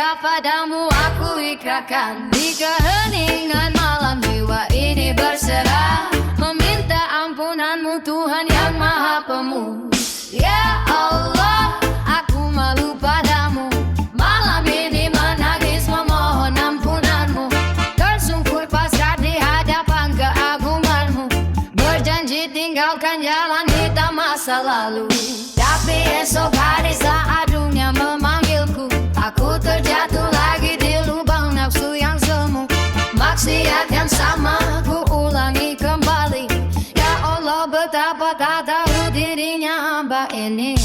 setia padamu aku ikrarkan. Di keheningan malam jiwa ini berserah, meminta ampunanmu Tuhan yang maha pemuh. Ya Allah, aku malu padamu, malam ini menangis memohon ampunanmu. Tersungkur pasrah di hadapan keagunganmu, berjanji tinggalkan jalan hitam masa lalu. Tapi esok hari saat dunia memanggilku, aku terjatuh lagi di lubang nafsu yang semu. Maksiat yang sama ku ulangi kembali. Ya Allah, betapa tak tahu dirinya hamba ini.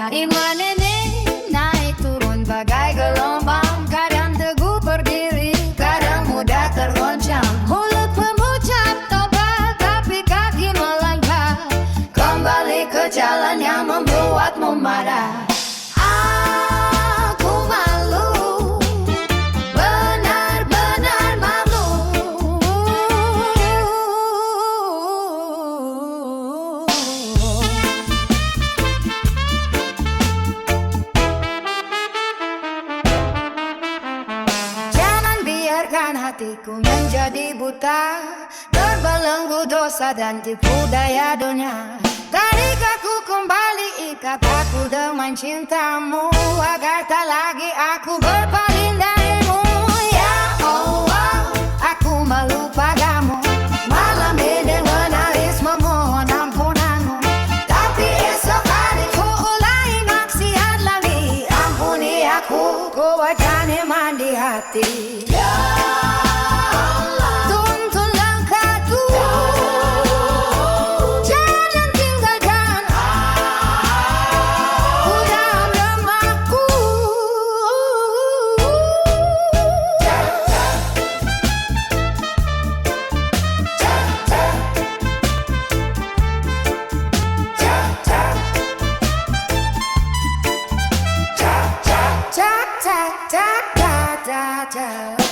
Iman ini naik turun bagai gelombang, kadang teguh berdiri, kadang mudah tergoncang. Mulut mengucap tobat, tapi kaki melangkah kembali ke jalan yang membuatmu marah. Aku malu, benar-benar malu. Biarkan hatiku menjadi buta, terbelenggu dosa dan tipu daya dunia. Tarikat ku kembali, ikat aku dengan cintamu, agar tak lagi aku berpaling darimu. Ya Allah, aku malu padamu, malam ini menangis memohon ampunanmu. Tapi esok hari ku ulangi maksiat lagi, ampuni aku, ku wajah iman di hati. Da da da da da.